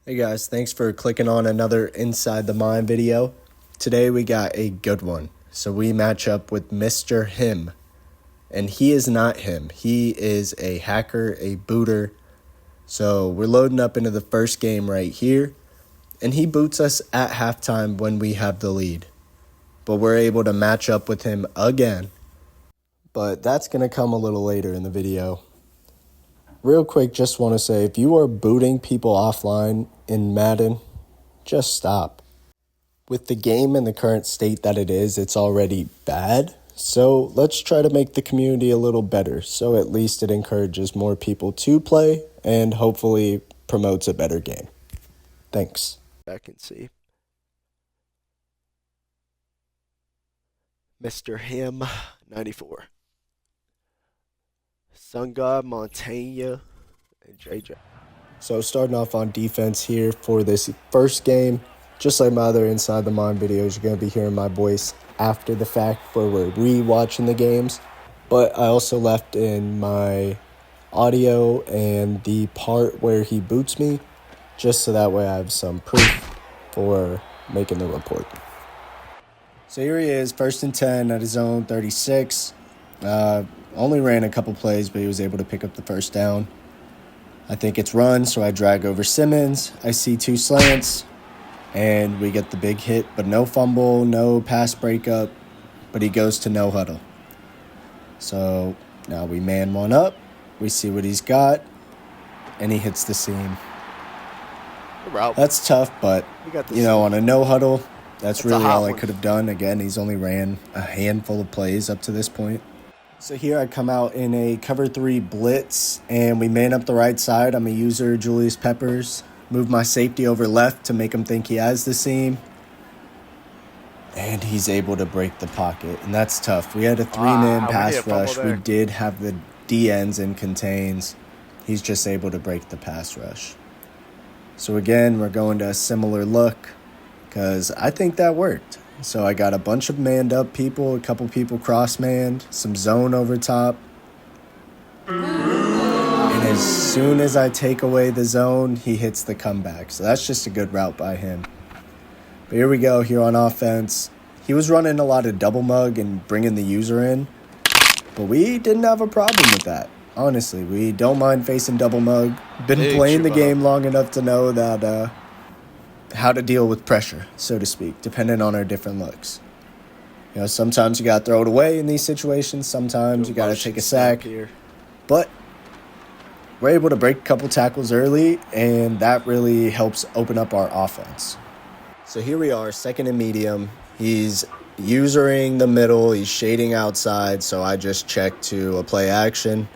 Hey guys, thanks for clicking on another Inside the Mind video. Today we got a good one. So we match up with MrHim. And he is not him. He is a hacker, a booter. So we're loading up into the first game right here. And he boots us at halftime when we have the lead. But we're able to match up with him again. But that's going to come a little later in the video. Real quick, just want to say, if you are booting people offline in Madden, just stop. With the game in the current state that it is, it's already bad. So let's try to make the community a little better, so at least it encourages more people to play and hopefully promotes a better game. Thanks. Back and see. MrHim 94. Sun God, Montaigne, and JJ. So starting off on defense here for this first game, just like my other Inside the Mind videos, you're going to be hearing my voice after the fact where we're re-watching the games. But I also left in my audio and the part where he boots me, just so that way I have some proof for making the report. So here he is, 1st and 10 at his own 36. Only ran a couple plays, but he was able to pick up the first down. I think it's run, so I drag over Simmons. I see 2 slants, and we get the big hit, but no fumble, no pass breakup, but he goes to no huddle. So now we man one up. We see what he's got, and he hits the seam. That's tough, but, on a no huddle, that's really all I could have done. Again, he's only ran a handful of plays up to this point. So here I come out in a cover 3 blitz, and we man up the right side. I'm a user, Julius Peppers. Move my safety over left to make him think he has the seam. And he's able to break the pocket, and that's tough. We had a 3-man pass rush. We did have the D ends and contains. He's just able to break the pass rush. So again, we're going to a similar look because I think that worked. So I got a bunch of manned up people, a couple people cross-manned, some zone over top. And as soon as I take away the zone, he hits the comeback. So that's just a good route by him. But here we go here on offense. He was running a lot of double mug and bringing the user in. But we didn't have a problem with that. Honestly, we don't mind facing double mug. Been playing the game long enough to know that how to deal with pressure, so to speak, depending on our different looks. Sometimes you got to throw it away in these situations. Sometimes you got to take a sack. But we're able to break a couple tackles early, and that really helps open up our offense. So here we are, 2nd and medium. He's usering the middle. He's shading outside, so I just check to a play action.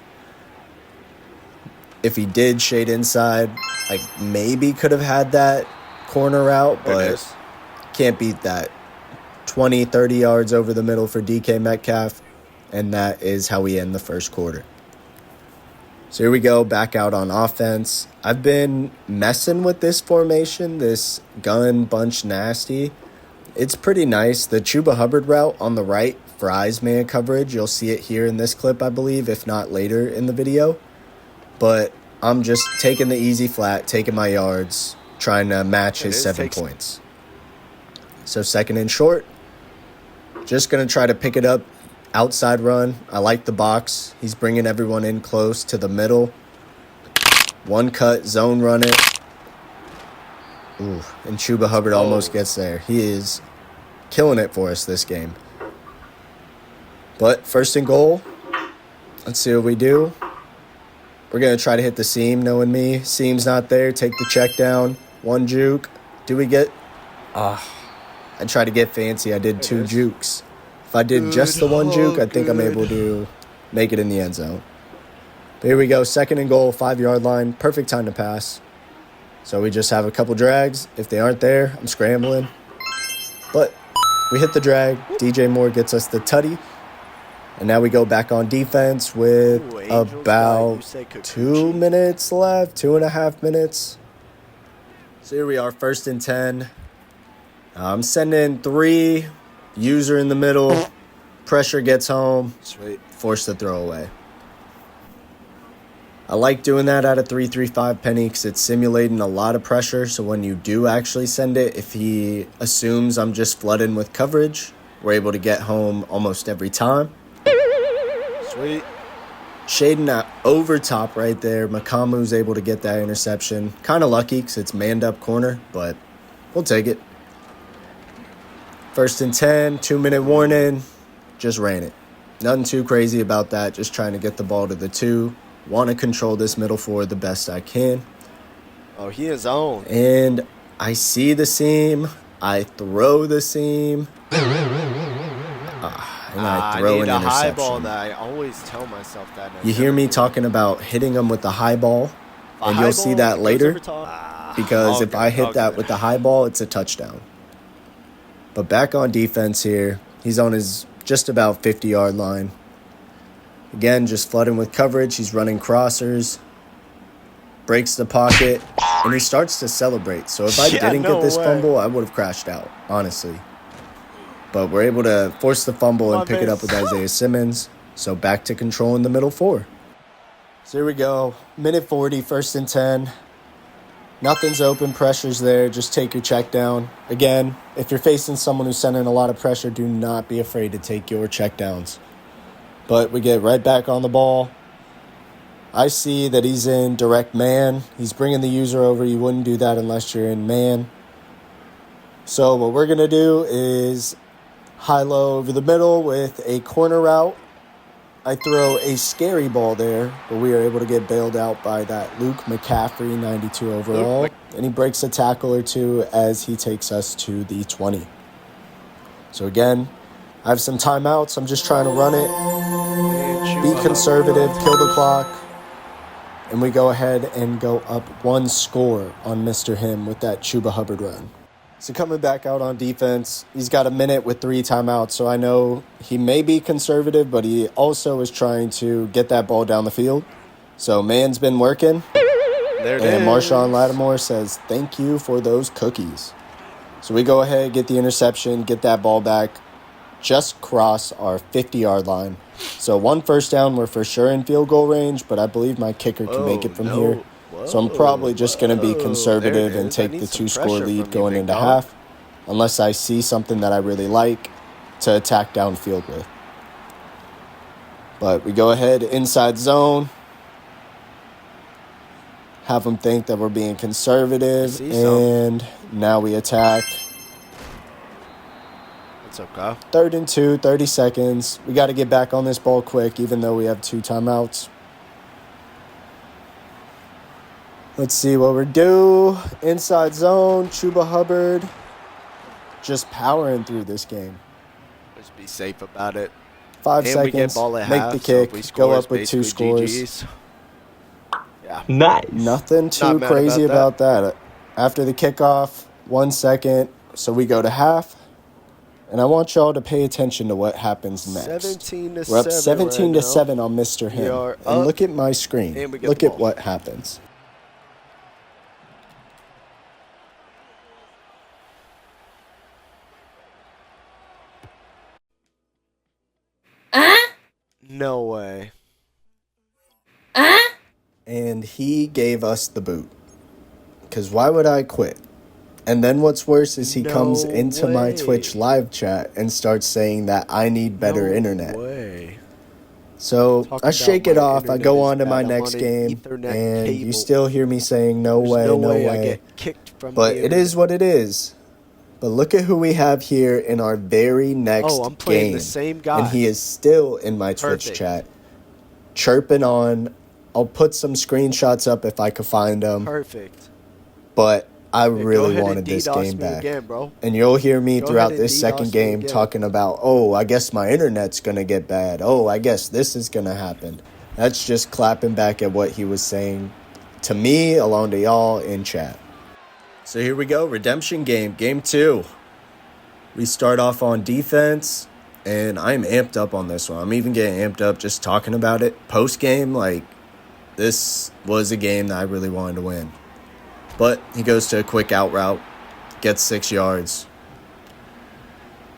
If he did shade inside, I maybe could have had that corner route, but can't beat that. 20, 30 yards over the middle for DK Metcalf, and that is how we end the first quarter. So here we go, back out on offense. I've been messing with this formation, this gun bunch nasty. It's pretty nice. The Chuba Hubbard route on the right fries man coverage. You'll see it here in this clip, I believe, if not later in the video. But I'm just taking the easy flat, taking my yards, trying to match his 7 points. So 2nd and short. Just going to try to pick it up. Outside run. I like the box. He's bringing everyone in close to the middle. One cut, zone run it. Ooh, and Chuba Hubbard almost gets there. He is killing it for us this game. But 1st and goal. Let's see what we do. We're going to try to hit the seam, knowing me. Seam's not there. Take the check down. 1 juke. Do we get... I tried to get fancy. I did 2 jukes. If I did just the 1 juke, I think I'm able to make it in the end zone. But here we go. 2nd and goal, 5-yard line. Perfect time to pass. So we just have a couple drags. If they aren't there, I'm scrambling. But we hit the drag. DJ Moore gets us the tutty. And now we go back on defense with about 2 minutes left, 2.5 minutes. So here we are, 1st and 10. I'm sending 3, user in the middle, pressure gets home, force the throw away. I like doing that at a 3-3-5 penny because it's simulating a lot of pressure. So when you do actually send it, if he assumes I'm just flooding with coverage, we're able to get home almost every time. Sweet. Shading that over top right there. Makamu's able to get that interception. Kind of lucky because it's manned up corner, but we'll take it. 1st and 10, 2-minute warning. Just ran it. Nothing too crazy about that. Just trying to get the ball to the 2. Want to control this middle forward the best I can. Oh, he is on. And I see the seam. I throw the seam. And I throw an interception. high ball that I always tell myself that. You hear me talking about hitting them with the high ball, and you'll see that later. Because if I hit that with the high ball, it's a touchdown. But back on defense here. He's on his just about 50-yard line. Again, just flooding with coverage. He's running crossers. Breaks the pocket. And he starts to celebrate. So if I didn't get this fumble, I would have crashed out, honestly. But we're able to force the fumble and pick it up with Isaiah Simmons. So back to controlling the middle 4. So here we go. Minute 40, 1st and 10. Nothing's open. Pressure's there. Just take your check down. Again, if you're facing someone who's sending a lot of pressure, do not be afraid to take your check downs. But we get right back on the ball. I see that he's in direct man. He's bringing the user over. You wouldn't do that unless you're in man. So what we're going to do is high-low over the middle with a corner route. I throw a scary ball there, but we are able to get bailed out by that Luke McCaffrey, 92 overall. And he breaks a tackle or two as he takes us to the 20. So again, I have some timeouts. I'm just trying to run it. Be conservative, kill the clock. And we go ahead and go up 1 score on MrHim with that Chuba Hubbard run. So coming back out on defense, he's got a minute with 3 timeouts. So I know he may be conservative, but he also is trying to get that ball down the field. So man's been working. There it is. And Marshawn Lattimore says, thank you for those cookies. So we go ahead, get the interception, get that ball back. Just cross our 50-yard line. So 1 first down, we're for sure in field goal range, but I believe my kicker can make it from here. So I'm probably just going to be conservative and take the 2-score lead going into half, unless I see something that I really like to attack downfield with. But we go ahead inside zone, have them think that we're being conservative, and now we attack. Okay. 3rd and 2, 30 seconds. We got to get back on this ball quick, even though we have 2 timeouts. Let's see what we're due. Inside zone, Chuba Hubbard. Just powering through this game. Just be safe about it. 5 seconds, make the kick, go up with 2 scores. GG's. Yeah. Nice. Nothing too crazy about that. After the kickoff, 1 second, so we go to half. And I want y'all to pay attention to what happens next. 17-7. We're up 17-7 on MrHim. And look at my screen. Look at what happens. No way. And he gave us the boot. Because why would I quit? And then what's worse is he comes into my Twitch live chat and starts saying that I need better internet. So I shake it off. I go on to my next game, and you still hear me saying, no way, no way. But it is what it is. But look at who we have here in our very next I'm playing game. the same guy. And he is still in my Twitch chat, chirping on. I'll put some screenshots up if I could find them. Perfect. But I really wanted this game back. Again, bro. And you'll hear me throughout this second game talking about, oh, I guess my internet's going to get bad. Oh, I guess this is going to happen. That's just clapping back at what he was saying to me, along to y'all in chat. So here we go, redemption game, game 2. We start off on defense, and I'm amped up on this one. I'm even getting amped up just talking about it. Post-game, this was a game that I really wanted to win. But he goes to a quick out route, gets 6 yards.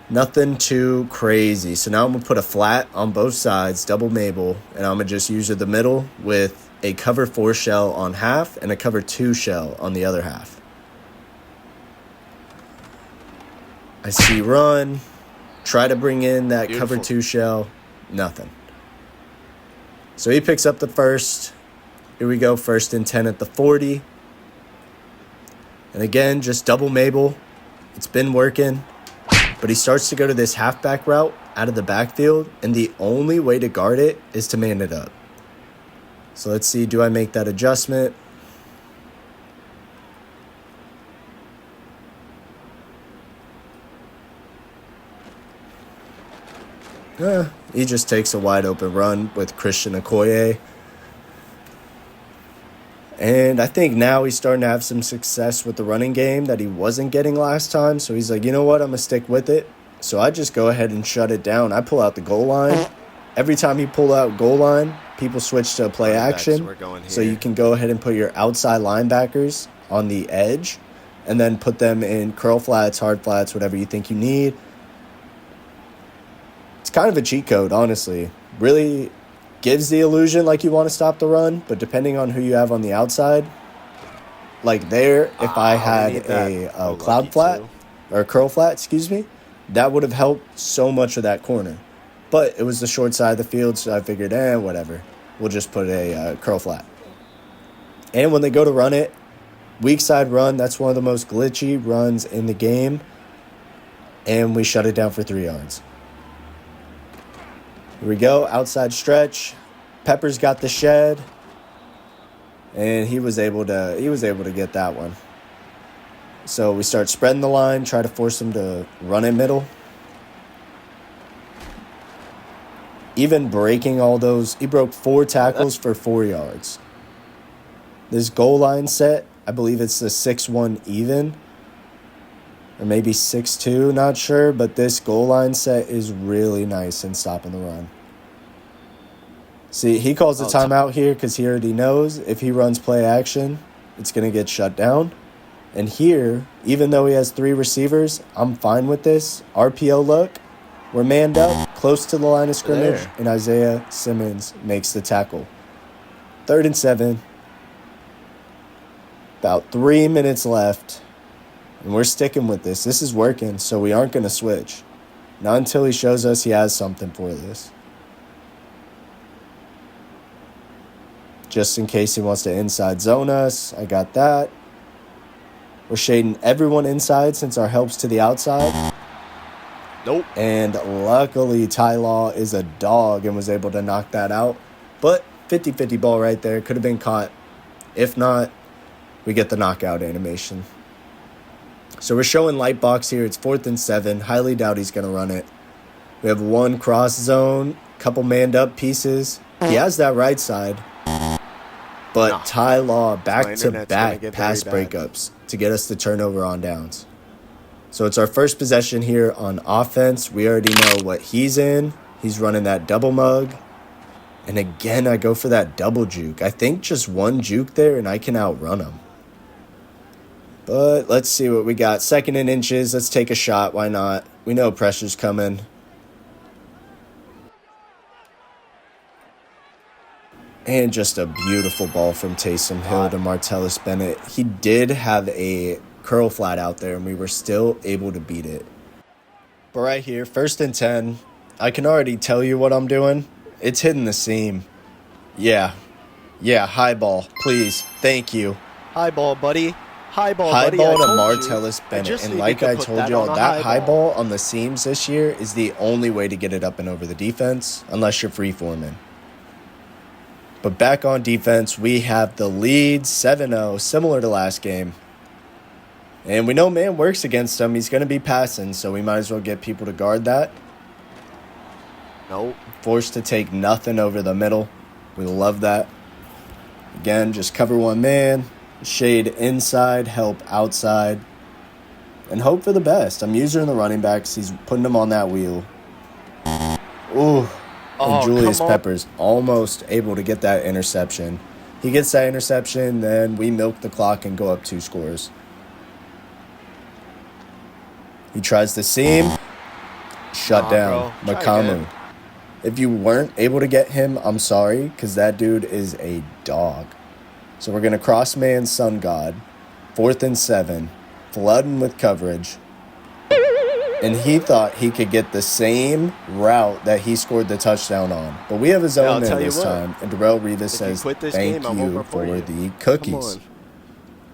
Nothing too crazy. So now I'm going to put a flat on both sides, double Mabel, and I'm going to just use the middle with a cover 4 shell on half and a cover 2 shell on the other half. I see run. Try to bring in that cover 2 shell. Nothing. So he picks up the first. Here we go. 1st and 10 at the 40. And again, just double Mabel. It's been working. But he starts to go to this halfback route out of the backfield. And the only way to guard it is to man it up. So let's see. Do I make that adjustment? He just takes a wide open run with Christian Okoye. And I think now he's starting to have some success with the running game that he wasn't getting last time. So he's like, you know what? I'm going to stick with it. So I just go ahead and shut it down. I pull out the goal line. Every time you pull out goal line, people switch to play action. So you can go ahead and put your outside linebackers on the edge and then put them in curl flats, hard flats, whatever you think you need. It's kind of a cheat code, honestly. Really gives the illusion like you want to stop the run, but depending on who you have on the outside, like there, if I had a cloud flat or a curl flat, excuse me, that would have helped so much of that corner. But it was the short side of the field, so I figured, whatever. We'll just put a curl flat. And when they go to run it, weak side run, that's one of the most glitchy runs in the game. And we shut it down for 3 yards. Here we go, outside stretch. Peppers got the shed, and he was able to get that one. So we start spreading the line, try to force him to run in middle. Even breaking all those, he broke 4 tackles for 4 yards. This goal line set, I believe it's the 6-1 even, or maybe 6-2, not sure, but this goal line set is really nice in stopping the run. See, he calls the timeout here because he already knows if he runs play action, it's going to get shut down. And here, even though he has 3 receivers, I'm fine with this. RPO look, we're manned up, close to the line of scrimmage, and Isaiah Simmons makes the tackle. 3rd and 7. About 3 minutes left. And we're sticking with this. This is working, so we aren't going to switch. Not until he shows us he has something for this. Just in case he wants to inside zone us. I got that. We're shading everyone inside since our help's to the outside. Nope. And luckily, Ty Law is a dog and was able to knock that out. But 50-50 ball right there. Could have been caught. If not, we get the knockout animation. So we're showing light box here. It's 4th and 7. Highly doubt he's going to run it. We have 1 cross zone, couple manned up pieces. He has that right side. But Ty Law back-to-back pass breakups to get us the turnover on downs. So it's our first possession here on offense. We already know what he's in. He's running that double mug. And again, I go for that double juke. I think just 1 juke there and I can outrun him. But let's see what we got. 2nd and inches. Let's take a shot. Why not? We know pressure's coming. And just a beautiful ball from Taysom Hill to Martellus Bennett. He did have a curl flat out there, and we were still able to beat it. But right here, 1st and 10. I can already tell you what I'm doing. It's hitting the seam. Yeah, high ball, please. Thank you. High ball, buddy. High ball to Martellus Bennett. And like I told y'all, that high ball on the seams this year is the only way to get it up and over the defense, unless you're free-forming. But back on defense, we have the lead, 7-0, similar to last game. And we know man works against him. He's going to be passing, so we might as well get people to guard that. Nope. Forced to take nothing over the middle. We love that. Again, just cover 1 man, shade inside, help outside, and hope for the best. I'm using the running backs. He's putting them on that wheel. Ooh. And Julius Peppers almost able to get that interception. He gets that interception, then we milk the clock and go up 2 scores. He tries the seam. Shut down. Makamu. If you weren't able to get him, I'm sorry, because that dude is a dog. So we're going to cross man Sun God, 4th and 7, flooding with coverage. And he thought he could get the same route that he scored the touchdown on. But we have a zone there this time, and Darrell Rivas says, thank you for the cookies.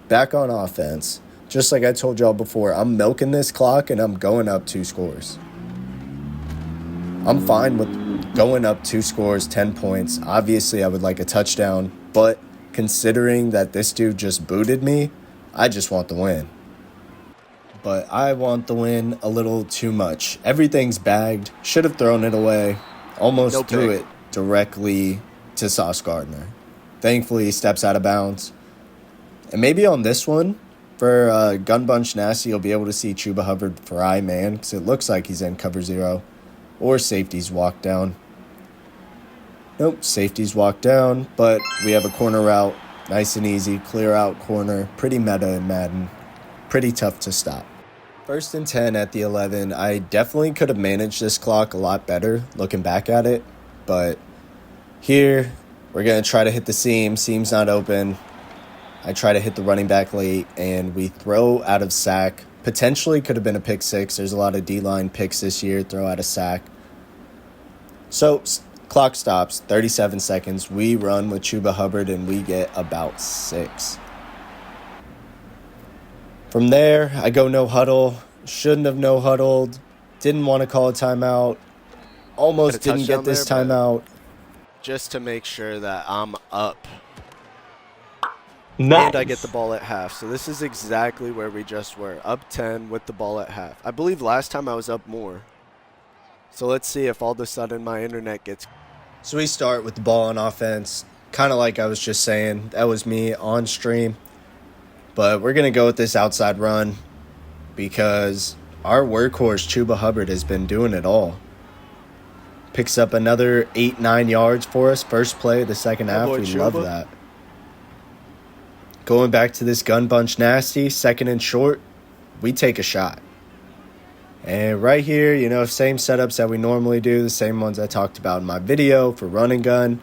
Back on offense. Just like I told y'all before, I'm milking this clock, and I'm going up 2 scores. I'm fine with going up 2 scores, 10 points. Obviously, I would like a touchdown, but considering that this dude just booted me, I just want the win. But I want the win a little too much. Everything's bagged. Should have thrown it away. Almost threw it directly to Sauce Gardner. Thankfully, he steps out of bounds. And maybe on this one, for Gun Bunch Nasty, you'll be able to see Chuba Hubbard fry man, because it looks like he's in cover 0. Or safeties walk down. Nope, safeties walk down, but we have a corner route. Nice and easy, clear out corner. Pretty meta in Madden. Pretty tough to stop. 1st and 10 at the 11. I definitely could have managed this clock a lot better looking back at it. But here, we're going to try to hit the seam. Seam's not open. I try to hit the running back late, and we throw out of sack. Potentially could have been a pick 6. There's a lot of D-line picks this year. Throw out of sack. So, clock stops. 37 seconds. We run with Chuba Hubbard, and we get about 6. From there, I go no huddle. Shouldn't have no huddled. Didn't want to call a timeout. Almost didn't get this timeout. Just to make sure that I'm up. Nice. And I get the ball at half. So this is exactly where we just were. Up 10 with the ball at half. I believe last time I was up more. So let's see if all of a sudden my internet gets... So we start with the ball on offense. Kind of like I was just saying. That was me on stream. But we're going to go with this outside run because our workhorse, Chuba Hubbard, has been doing it all. Picks up another 8-9 yards for us. First play of the second half. We love that. Going back to this Gun Bunch Nasty, 2nd and short, we take a shot. And right here, same setups that we normally do, the same ones I talked about in my video for run and gun.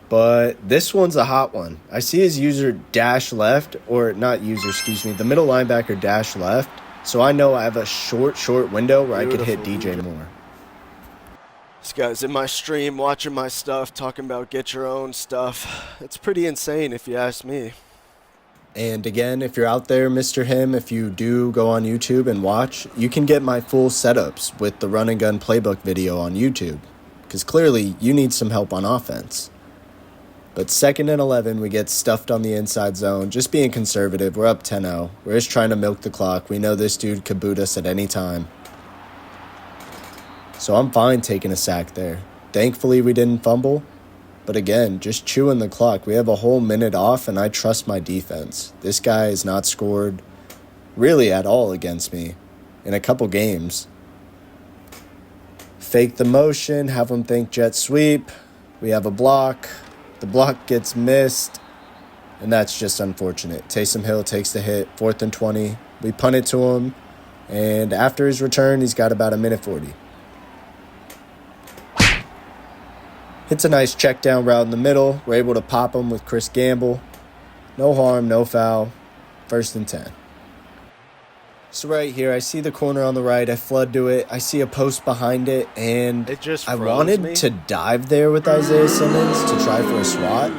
But this one's a hot one. I see his user dash left, or not user, the middle linebacker dash left. So I know I have a short window where I could hit DJ Moore. This guy's in my stream watching my stuff, talking about get your own stuff. It's pretty insane if you ask me. And again, if you're out there, MrHim, if you do go on YouTube and watch, you can get my full setups with the run and gun playbook video on YouTube. Because clearly you need some help on offense. But 2nd and 11, we get stuffed on the inside zone. Just being conservative. We're up 10-0. We're just trying to milk the clock. We know this dude could boot us at any time. So I'm fine taking a sack there. Thankfully, we didn't fumble. But again, just chewing the clock. We have a whole minute off, and I trust my defense. This guy has not scored really at all against me in a couple games. Fake the motion. Have him think jet sweep. We have a block. The block gets missed, and that's just unfortunate. Taysom Hill takes the hit, 4th and 20. We punt it to him, and after his return, he's got about a minute 40. Hits a nice check down route in the middle. We're able to pop him with Chris Gamble. No harm, no foul. 1st and 10. So right here, I see the corner on the right. I flood to it. I see a post behind it, and I wanted to dive there with Isaiah Simmons to try for a swat.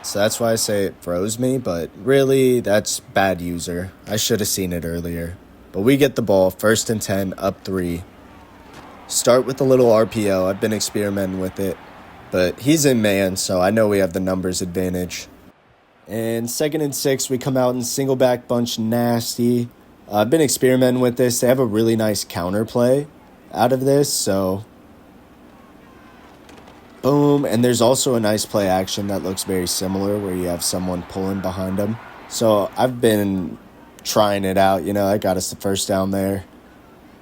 So that's why I say it froze me, but really, that's bad user. I should have seen it earlier. But we get the ball, 1st and 10, up 3. Start with a little RPO. I've been experimenting with it. But he's in man, so I know we have the numbers advantage. And 2nd and 6, we come out in single back bunch nasty. I've been experimenting with this. They have a really nice counter play out of this, so boom. And there's also a nice play action that looks very similar where you have someone pulling behind them. So I've been trying it out. I got us the first down there.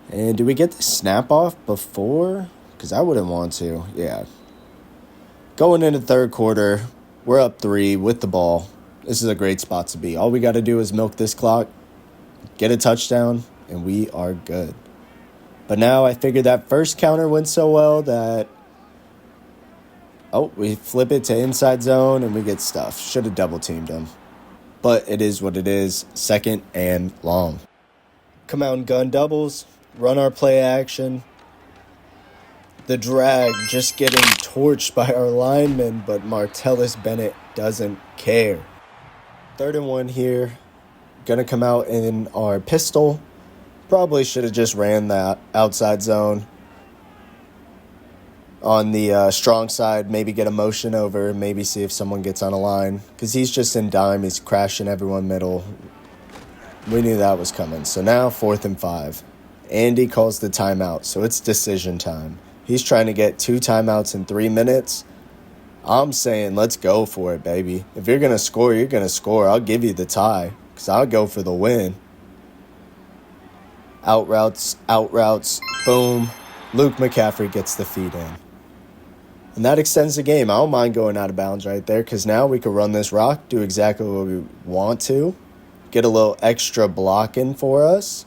And do we get the snap off before? Because I wouldn't want to. Yeah. Going into 3rd quarter, we're up 3 with the ball. This is a great spot to be. All we got to do is milk this clock, get a touchdown, and we are good. But now I figured that first counter went so well that Oh, we flip it to inside zone and we get stuffed. Should have double teamed him. But it is what it is. 2nd and long. Come out and gun doubles. Run our play action. The drag just getting torched by our lineman, but Martellus Bennett doesn't care. 3rd and 1 here. Gonna come out in our pistol. Probably should have just ran that outside zone. On the strong side, maybe get a motion over, maybe see if someone gets on a line. Because he's just in dime, he's crashing everyone middle. We knew that was coming. So now 4th and 5. Andy calls the timeout, so it's decision time. He's trying to get 2 timeouts in 3 minutes. I'm saying let's go for it, baby. If you're going to score, you're going to score. I'll give you the tie because I'll go for the win. Out routes, boom. Luke McCaffrey gets the feed in. And that extends the game. I don't mind going out of bounds right there because now we can run this rock, do exactly what we want to, get a little extra blocking for us.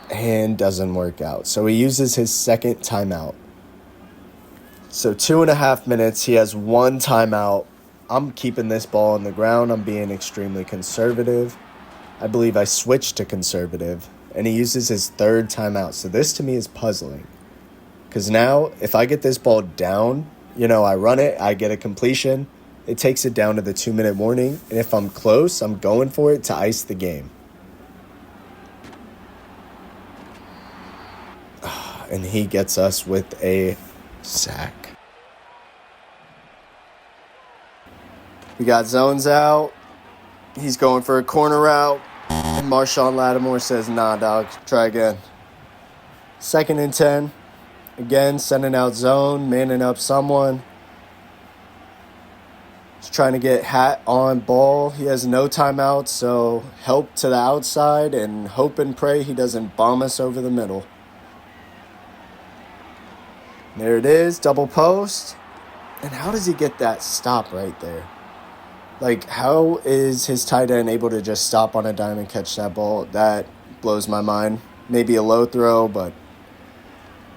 And doesn't work out. So he uses his 2nd timeout. So 2.5 minutes. He has 1 timeout. I'm keeping this ball on the ground. I'm being extremely conservative. I believe I switched to conservative. And he uses his 3rd timeout. So this to me is puzzling. Because now if I get this ball down, I run it, I get a completion. It takes it down to the 2-minute warning. And if I'm close, I'm going for it to ice the game. And he gets us with a sack. We got zones out. He's going for a corner route. And Marshawn Lattimore says, nah, dog, try again. 2nd and 10. Again, sending out zone, manning up someone. He's trying to get Hat on ball. He has no timeout, so help to the outside and hope and pray he doesn't bomb us over the middle. There it is, double post. And how does he get that stop right there? Like, how is his tight end able to just stop on a dime and catch that ball? That blows my mind. Maybe a low throw, but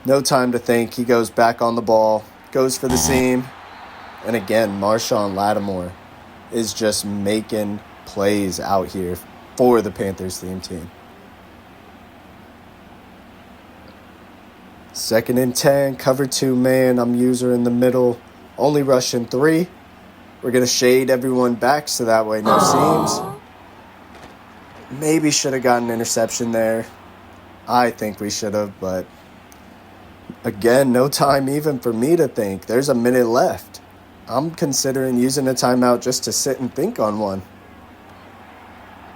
no time to think. He goes back on the ball, goes for the seam. And again, Marshawn Lattimore is just making plays out here for the Panthers theme team. 2nd and 10, cover 2 man. I'm user in the middle, only rushing 3. We're going to shade everyone back so that way no seams. Maybe should have gotten an interception there. I think we should have, but again, no time even for me to think. There's a minute left. I'm considering using a timeout just to sit and think on one.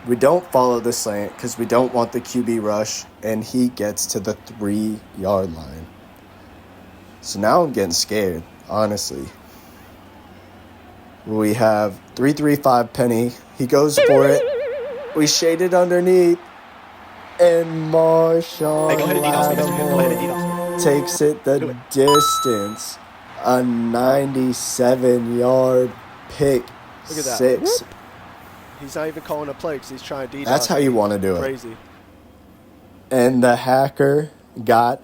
We don't follow the slant because we don't want the QB rush, and he gets to the 3-yard line. So now I'm getting scared, honestly. We have 3-3-5 penny. He goes for it. We shade it underneath. And Marshawn Lattimore takes it the distance. A 97-yard pick six. He's not even calling a play because he's trying to DDoS. That's how you want to do it. Crazy. And the hacker got